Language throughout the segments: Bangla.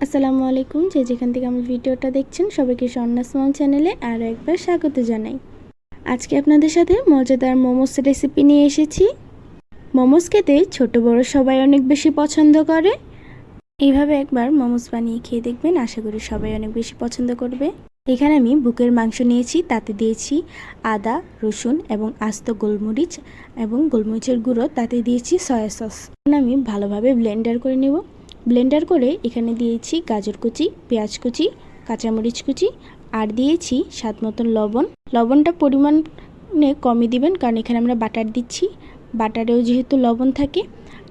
আসসালামু আলাইকুম। যেখান থেকে আমার ভিডিওটা দেখছেন সবাইকে স্বর্ণা স্মল চ্যানেলে আরও একবার স্বাগত জানাই। আজকে আপনাদের সাথে মজাদার মোমোস রেসিপি নিয়ে এসেছি। মোমোস খেতে ছোট বড় সবাই অনেক বেশি পছন্দ করে। এইভাবে একবার মোমোস বানিয়ে খেয়ে দেখবেন, আশা করি সবাই অনেক বেশি পছন্দ করবে। এখানে আমি বুকের মাংস নিয়েছি, তাতে দিয়েছি আদা, রসুন এবং আস্ত গোলমরিচ এবং গোলমরিচের গুঁড়ো, তাতে দিয়েছি সয়া সস। আমি ভালোভাবে ব্লেন্ডার করে নেব। ব্লেন্ডার করে এখানে দিয়েছি গাজর কুচি, পেঁয়াজ কুচি, কাঁচামরিচ কুচি আর দিয়েছি স্বাদ মতন লবণ। লবণটা পরিমাণে কমই দিবেন, কারণ এখানে আমরা বাটার দিচ্ছি, বাটারেও যেহেতু লবণ থাকে।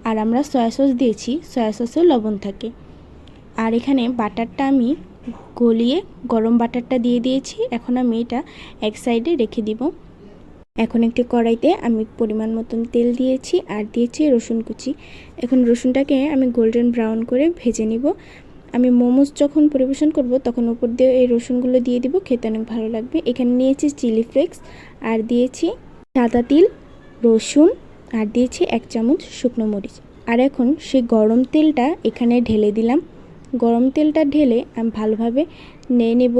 আর আমরা সয়া সস দিয়েছি, সয়া সসেও লবণ থাকে। আর এখানে বাটারটা আমি গলিয়ে গরম বাটারটা দিয়ে দিয়েছি। এখন আমি এটা এক সাইডে রেখে দিব। এখন একটি কড়াইতে আমি পরিমাণ মতন তেল দিয়েছি আর দিয়েছি রসুন কুচি। এখন রসুনটাকে আমি গোল্ডেন ব্রাউন করে ভেজে নিব। আমি মোমোস যখন পরিবেশন করব তখন উপর দিয়ে এই রসুনগুলো দিয়ে দিব, খেতে অনেক ভালো লাগবে। এখানে নিয়েছি চিলি ফ্লেক্স আর দিয়েছি সাদা তিল, রসুন আর দিয়েছি 1 চামচ শুকনো মরিচ। আর এখন সেই গরম তেলটা এখানে ঢেলে দিলাম। গরম তেলটা ঢেলে আমি ভালোভাবে নিয়ে নেব।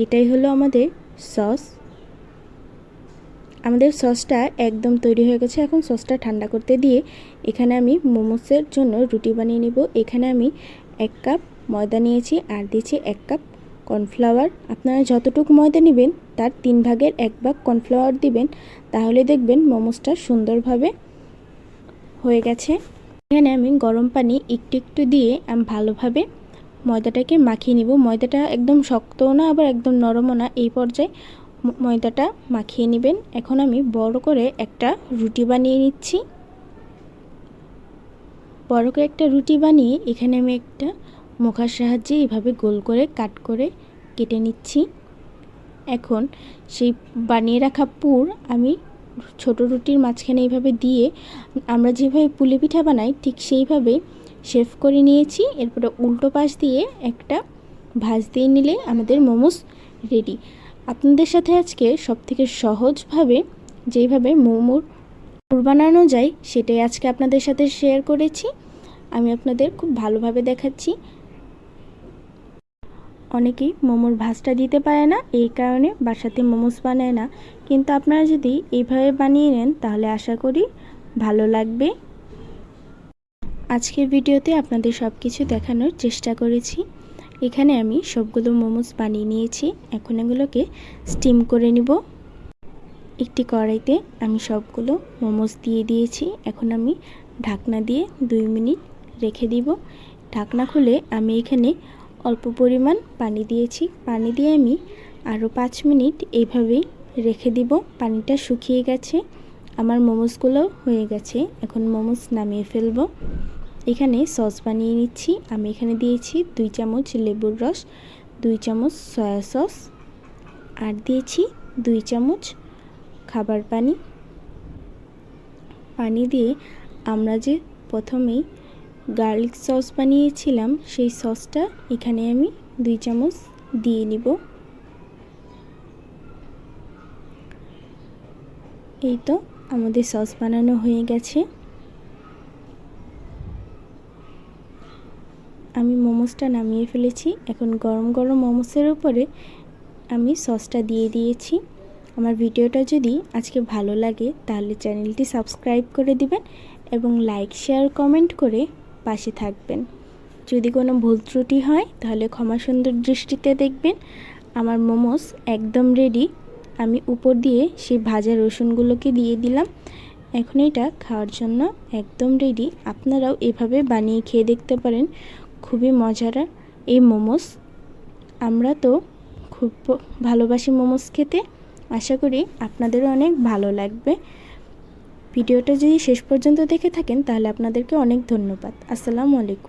এটাই হলো আমাদের সস। আমাদের সসটা একদম তৈরি হয়ে গেছে। এখন সসটা ঠান্ডা করতে দিয়ে এখানে আমি মোমোসের জন্য রুটি বানিয়ে নেব। এখানে আমি 1 কাপ ময়দা নিয়েছি আর দিয়েছি 1 কাপ কর্নফ্লাওয়ার। আপনারা যতটুকু ময়দা নেবেন তার 3 ভাগের 1 ভাগ কর্নফ্লাওয়ার দিবেন, তাহলে দেখবেন মোমোসটা সুন্দরভাবে হয়ে গেছে। এখানে আমি গরম পানি একটু একটু দিয়ে আমি ভালোভাবে ময়দাটাকে মাখিয়ে নিব। ময়দাটা একদম শক্তও না আবার একদম নরমও না, এই পর্যায়ে ময়দাটা মাখিয়ে নেবেন। এখন আমি বড় করে একটা রুটি বানিয়ে নিচ্ছি। বড় করে একটা রুটি বানিয়ে এখানে আমি একটা মুখার সাহায্যে এইভাবে গোল করে কাট করে কেটে নিচ্ছি। এখন সেই বানিয়ে রাখা পুর আমি ছোট রুটির মাঝখানে এইভাবে দিয়ে আমরা যেভাবে পুলি পিঠা বানাই ঠিক সেইভাবে শেপ করে নিয়েছি। এরপরে উল্টো পাশ দিয়ে একটা ভাঁজ দিয়ে নিলে আমাদের মোমোস রেডি। আপনাদের সাথে আজকে সবথেকে সহজভাবে যেইভাবে মোমোর পুর বানানো যায় সেটাই আজকে আপনাদের সাথে শেয়ার করেছি। আমি আপনাদের খুব ভালোভাবে দেখাচ্ছি। অনেকেই মোমোর ভাঁজটা দিতে পারে না, এই কারণে বাসাতে মোমোস বানায় না, কিন্তু আপনারা যদি এইভাবে বানিয়ে নেন তাহলে আশা করি ভালো লাগবে। আজকের ভিডিওতে আপনাদের সব কিছু দেখানোর চেষ্টা করেছি। এখানে আমি সবগুলো মোমোস বানিয়ে নিয়েছি। এখন এগুলোকে স্টিম করে নিব। একটি কড়াইতে আমি সবগুলো মোমোস দিয়ে দিয়েছি। এখন আমি ঢাকনা দিয়ে 2 মিনিট রেখে দিব। ঢাকনা খুলে আমি এখানে অল্প পরিমাণ পানি দিয়েছি। পানি দিয়ে আমি আরও 5 মিনিট এইভাবেই রেখে দিব। পানিটা শুকিয়ে গেছে, আমার মোমোসগুলো হয়ে গেছে। এখন মোমোস নামিয়ে ফেলবো। এখানে সস বানিয়ে নিচ্ছি। আমি এখানে দিয়েছি 2 চামচ লেবুর রস, 2 চামচ সয়া সস আর দিয়েছি 2 চামচ খাবার পানি। পানি দিয়ে আমরা যে প্রথমেই গার্লিক সস বানিয়েছিলাম সেই সসটা এখানে আমি 2 চামচ দিয়ে নিব। এই তো আমাদের সস বানানো হয়ে গেছে। আমি মোমোসটা নামিয়ে ফেলেছি। এখন গরম গরম মোমোসের উপরে আমি সসটা দিয়ে দিয়েছি। আমার ভিডিওটা যদি আজকে ভালো লাগে তাহলে চ্যানেলটি সাবস্ক্রাইব করে দিবেন এবং লাইক শেয়ার কমেন্ট করে পাশে থাকবেন। যদি কোনো ভুল ত্রুটি হয় তাহলে ক্ষমা সুন্দর দৃষ্টিতে দেখবেন। আমার মোমোস একদম রেডি। আমি উপর দিয়ে সেই ভাজা রসুনগুলোকে দিয়ে দিলাম। এখন এটা খাওয়ার জন্য একদম রেডি। আপনারাও এভাবে বানিয়ে খেয়ে দেখতে পারেন। খুবই মজার এই মোমোস। আমরা তো খুব ভালোবাসি মোমোস খেতে। আশা করি আপনাদেরও অনেক ভালো লাগবে। ভিডিওটা যদি শেষ পর্যন্ত দেখে থাকেন তাহলে আপনাদেরকে অনেক ধন্যবাদ। আসসালামু আলাইকুম।